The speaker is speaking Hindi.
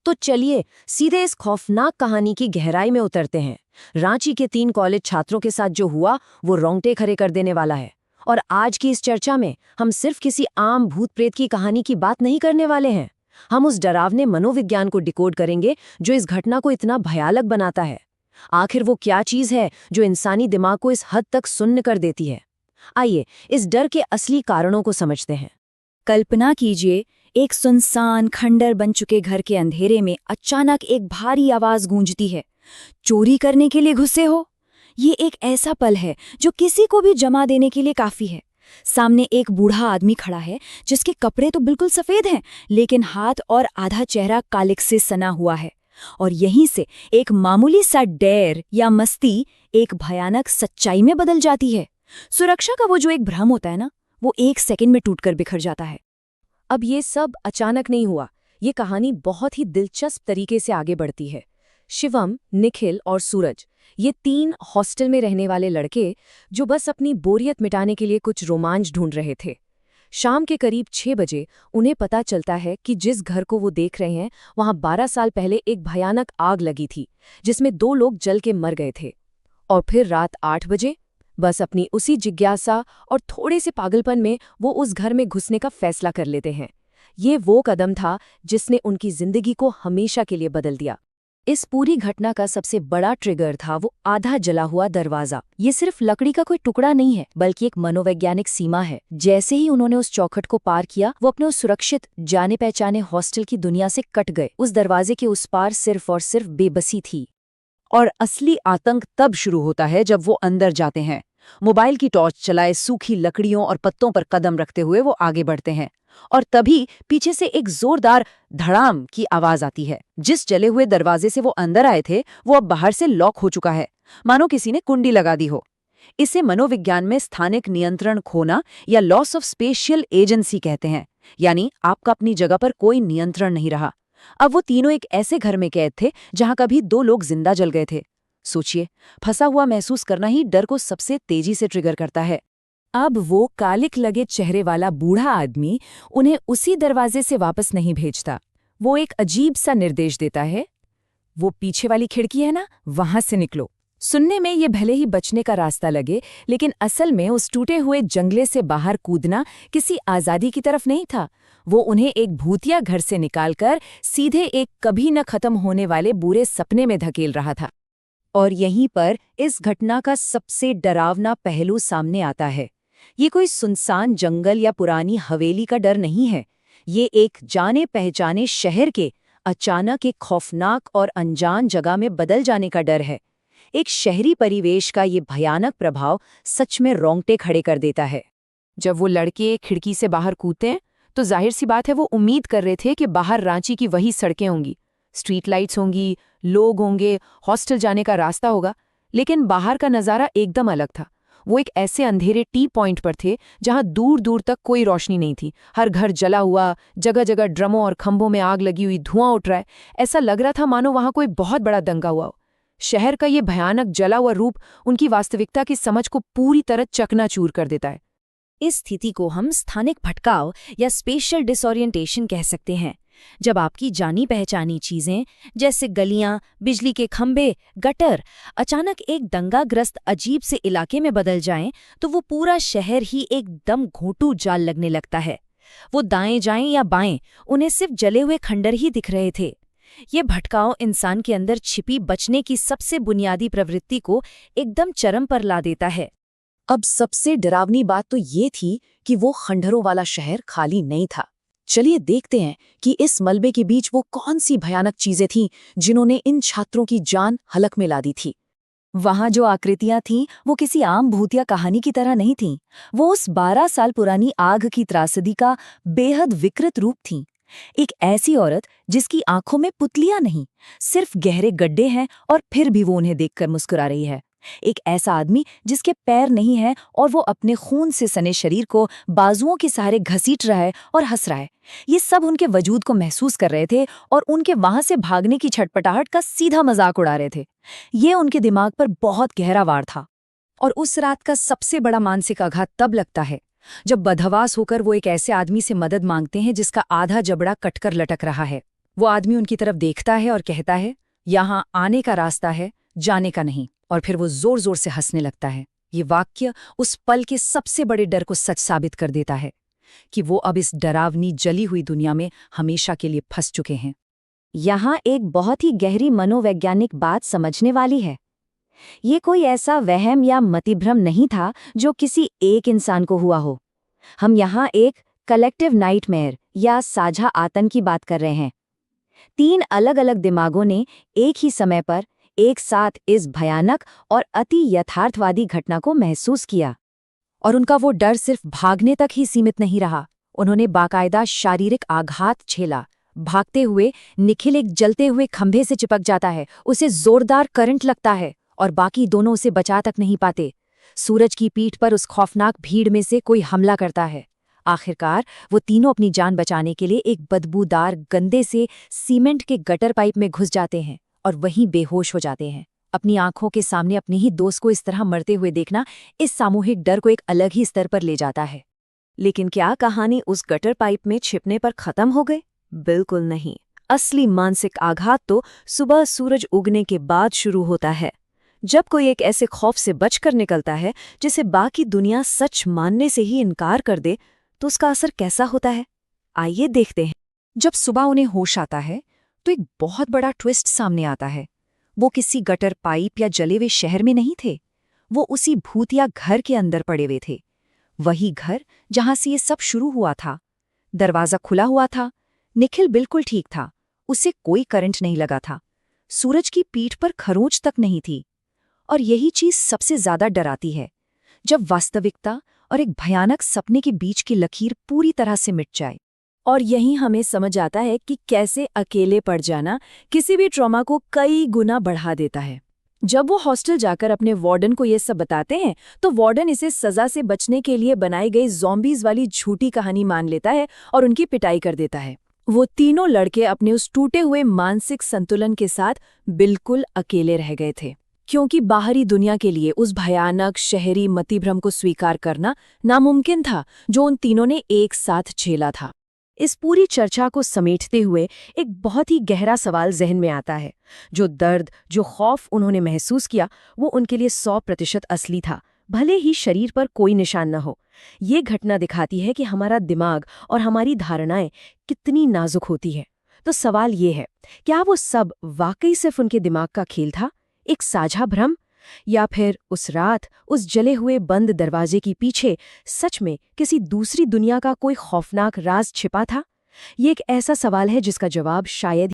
तो चलिए सीधे इस खौफनाक कहानी की गहराई में उतरते हैं। रांची के 3 कॉलेज छात्रों के साथ जो हुआ वो रोंगटे खड़े कर देने वाला है। और आज की इस चर्चा में हम सिर्फ किसी आम भूत प्रेत की कहानी की बात नहीं करने वाले हैं। हम उस डरावने मनोविज्ञान को डिकोड करेंगे जो इस घटना को इतना भयानक बनाता है। आखिर वो क्या चीज है जो इंसानी दिमाग को इस हद तक सुन्न कर देती है। आइए इस डर के असली कारणों को समझते हैं। कल्पना कीजिए, एक सुनसान खंडर बन चुके घर के अंधेरे में अचानक एक भारी आवाज गूंजती है। चोरी करने के लिए घुसे हो? ये एक ऐसा पल है जो किसी को भी जमा देने के लिए काफी है। सामने एक बूढ़ा आदमी खड़ा है जिसके कपड़े तो बिल्कुल सफेद हैं, लेकिन हाथ और आधा चेहरा कालिक से सना हुआ है। और यहीं से एक मामूली सा डर या मस्ती एक भयानक सच्चाई में बदल जाती है। सुरक्षा का वो जो एक भ्रम होता है ना, वो 1 सेकंड में टूटकर बिखर जाता है। अब ये सब अचानक नहीं हुआ। ये कहानी बहुत ही दिलचस्प तरीके से आगे बढ़ती है। शिवम, निखिल और सूरज, ये 3 हॉस्टल में रहने वाले लड़के जो बस अपनी बोरियत मिटाने के लिए कुछ रोमांच ढूंढ रहे थे। शाम के करीब 6 बजे उन्हें पता चलता है कि जिस घर को वो देख रहे हैं वहां 12 साल पहले एक भयानक आग लगी थी जिसमें 2 लोग जल के मर गए थे। और फिर रात 8 बजे बस अपनी उसी जिज्ञासा और थोड़े से पागलपन में वो उस घर में घुसने का फैसला कर लेते हैं। ये वो कदम था जिसने उनकी जिंदगी को हमेशा के लिए बदल दिया। इस पूरी घटना का सबसे बड़ा ट्रिगर था वो आधा जला हुआ दरवाजा। ये सिर्फ लकड़ी का कोई टुकड़ा नहीं है, बल्कि एक मनोवैज्ञानिक सीमा है। जैसे ही उन्होंने उस चौखट को पार किया, वो अपने उस सुरक्षित जाने पहचाने हॉस्टल की दुनिया से कट गए। उस दरवाजे के उस पार सिर्फ और सिर्फ बेबसी थी। और असली आतंक तब शुरू होता है जब वो अंदर जाते हैं। मोबाइल की टॉर्च चलाए सूखी लकड़ियों और पत्तों पर कदम रखते हुए वो आगे बढ़ते हैं। और तभी पीछे से एक जोरदार धड़ाम की आवाज आती है। जिस जले हुए दरवाजे से वो अंदर आए थे वो अब बाहर से लॉक हो चुका है, मानो किसी ने कुंडी लगा दी हो। इसे मनोविज्ञान में स्थानिक नियंत्रण खोना या लॉस ऑफ स्पेशियल एजेंसी कहते हैं। यानी आपका अपनी जगह पर कोई नियंत्रण नहीं रहा। अब वो तीनों एक ऐसे घर में कैद थे जहां कभी 2 लोग जिंदा जल गए थे। सोचिए, फंसा हुआ महसूस करना ही डर को सबसे तेजी से ट्रिगर करता है। अब वो कालिक लगे चेहरे वाला बूढ़ा आदमी उन्हें उसी दरवाजे से वापस नहीं भेजता। वो एक अजीब सा निर्देश देता है, वो पीछे वाली खिड़की है ना, वहां से निकलो। सुनने में ये भले ही बचने का रास्ता लगे, लेकिन असल में उस टूटे हुए जंगले से बाहर कूदना किसी आज़ादी की तरफ नहीं था। वो उन्हें एक भूतिया घर से निकालकर सीधे एक कभी न खत्म होने वाले बुरे सपने में धकेल रहा था। और यहीं पर इस घटना का सबसे डरावना पहलू सामने आता है। ये कोई सुनसान जंगल या पुरानी हवेली का डर नहीं है। ये एक जाने पहचाने शहर के अचानक एक खौफनाक और अनजान जगह में बदल जाने का डर है। एक शहरी परिवेश का ये भयानक प्रभाव सच में रोंगटे खड़े कर देता है। जब वो लड़के खिड़की से बाहर कूदते हैं तो जाहिर सी बात है वो उम्मीद कर रहे थे कि बाहर रांची की वही सड़कें होंगी, स्ट्रीट लाइट्स होंगी, लोग होंगे, हॉस्टल जाने का रास्ता होगा। लेकिन बाहर का नज़ारा एकदम अलग था। वो एक ऐसे अंधेरे टी पॉइंट पर थे जहां दूर दूर तक कोई रोशनी नहीं थी। हर घर जला हुआ, जगह जगह ड्रमों और खंभों में आग लगी हुई, धुआं उठ रहा है। ऐसा लग रहा था मानो वहां कोई बहुत बड़ा दंगा हुआ हो। शहर का ये भयानक जला हुआ रूप उनकी वास्तविकता की समझ को पूरी तरह चकनाचूर कर देता है। इस स्थिति को हम स्थानिक भटकाव या स्पेशल डिसोरिएंटेशन कह सकते हैं। जब आपकी जानी पहचानी चीजें जैसे गलियां, बिजली के खंभे, गटर अचानक एक दंगाग्रस्त अजीब से इलाके में बदल जाएं, तो वो पूरा शहर ही एकदम घोंटू जाल लगने लगता है। वो दाएं जाएं या बाएं, उन्हें सिर्फ जले हुए खंडर ही दिख रहे थे। ये भटकाव इंसान के अंदर छिपी बचने की सबसे बुनियादी प्रवृत्ति को एकदम चरम पर ला देता है। अब सबसे डरावनी बात तो ये थी कि वो खंडरों वाला शहर खाली नहीं था। चलिए देखते हैं कि इस मलबे के बीच वो कौन सी भयानक चीजें थीं जिन्होंने इन छात्रों की जान हलक में ला दी थी। वहां जो आकृतियां थीं वो किसी आम भूतिया कहानी की तरह नहीं थीं। वो उस 12 साल पुरानी आग की त्रासदी का बेहद विकृत रूप थीं। एक ऐसी औरत जिसकी आंखों में पुतलियां नहीं, सिर्फ गहरे गड्ढे हैं, और फिर भी वो उन्हें देखकर मुस्कुरा रही है। एक ऐसा आदमी जिसके पैर नहीं है और वो अपने खून से सने शरीर को बाजुओं के सहारे घसीट रहा है और हंस रहा है। ये सब उनके वजूद को महसूस कर रहे थे और उनके वहां से भागने की छटपटाहट का सीधा मजाक उड़ा रहे थे। ये उनके दिमाग पर बहुत गहरा वार था। और उस रात का सबसे बड़ा मानसिक आघात तब लगता है जब बदहवास होकर वो एक ऐसे आदमी से मदद मांगते हैं जिसका आधा जबड़ा कटकर लटक रहा है। वो आदमी उनकी तरफ देखता है और कहता है, यहाँ आने का रास्ता है, जाने का नहीं। और फिर वो जोर जोर से हंसने लगता है। ये वाक्य उस पल के सबसे बड़े डर को सच साबित कर देता है कि वो अब इस डरावनी जली हुई दुनिया में हमेशा के लिए फंस चुके हैं। यहाँ एक बहुत ही गहरी मनोवैज्ञानिक बात समझने वाली है। ये कोई ऐसा वहम या मतिभ्रम नहीं था जो किसी एक इंसान को हुआ हो। हम यहाँ एक कलेक्टिव नाइटमेयर या साझा आतंक की बात कर रहे हैं। 3 अलग-अलग दिमागों ने एक ही समय पर एक साथ इस भयानक और अति यथार्थवादी घटना को महसूस किया। और उनका वो डर सिर्फ भागने तक ही सीमित नहीं रहा, उन्होंने बाकायदा शारीरिक आघात झेला। भागते हुए निखिल एक जलते हुए खंभे से चिपक जाता है, उसे जोरदार करंट लगता है और बाकी दोनों उसे बचा तक नहीं पाते। सूरज की पीठ पर उस खौफनाक भीड़ में से कोई हमला करता है। आखिरकार वो तीनों अपनी जान बचाने के लिए एक बदबूदार गंदे से सीमेंट के गटर पाइप में घुस जाते हैं और वहीं बेहोश हो जाते हैं। अपनी आंखों के सामने अपने ही दोस्त को इस तरह मरते हुए देखना इस सामूहिक डर को एक अलग ही स्तर पर ले जाता है। लेकिन क्या कहानी उस गटर पाइप में छिपने पर खत्म हो गई? बिल्कुल नहीं। असली मानसिक आघात तो सुबह सूरज उगने के बाद शुरू होता है। जब कोई एक ऐसे खौफ से बचकर निकलता है जिसे बाकी दुनिया सच मानने से ही इनकार कर दे, तो उसका असर कैसा होता है? आइए देखते हैं। जब सुबह उन्हें होश आता है तो एक बहुत बड़ा ट्विस्ट सामने आता है। वो किसी गटर पाइप या जले हुए शहर में नहीं थे, वो उसी भूतिया घर के अंदर पड़े हुए थे। वही घर जहां से ये सब शुरू हुआ था। दरवाजा खुला हुआ था, निखिल बिल्कुल ठीक था, उसे कोई करंट नहीं लगा था, सूरज की पीठ पर खरोंच तक नहीं थी। और यही चीज सबसे ज्यादा डराती है, जब वास्तविकता और एक भयानक सपने के बीच की लकीर पूरी तरह से मिट जाए। और यही हमें समझ आता है कि कैसे अकेले पड़ जाना किसी भी ट्रॉमा को कई गुना बढ़ा देता है। जब वो हॉस्टल जाकर अपने वार्डन को ये सब बताते हैं, तो वार्डन इसे सजा से बचने के लिए बनाई गई ज़ॉम्बीज़ वाली झूठी कहानी मान लेता है और उनकी पिटाई कर देता है। वो तीनों लड़के अपने उस टूटे हुए मानसिक संतुलन के साथ बिल्कुल अकेले रह गए थे, क्योंकि बाहरी दुनिया के लिए उस भयानक शहरी मतिभ्रम को स्वीकार करना नामुमकिन था जो उन तीनों ने एक साथ झेला था। इस पूरी चर्चा को समेटते हुए एक बहुत ही गहरा सवाल जहन में आता है। जो दर्द, जो खौफ उन्होंने महसूस किया, वो उनके लिए 100% असली था, भले ही शरीर पर कोई निशान न हो। ये घटना दिखाती है कि हमारा दिमाग और हमारी धारणाएं कितनी नाजुक होती हैं। तो सवाल ये है, क्या वो सब वाकई सिर्फ उनके दिमाग का खेल था, एक साझा भ्रम, या फिर उस रात उस जले हुए बंद दरवाजे के पीछे सच में किसी दूसरी दुनिया का कोई खौफनाक राज छिपा था? ये एक ऐसा सवाल है जिसका जवाब शायद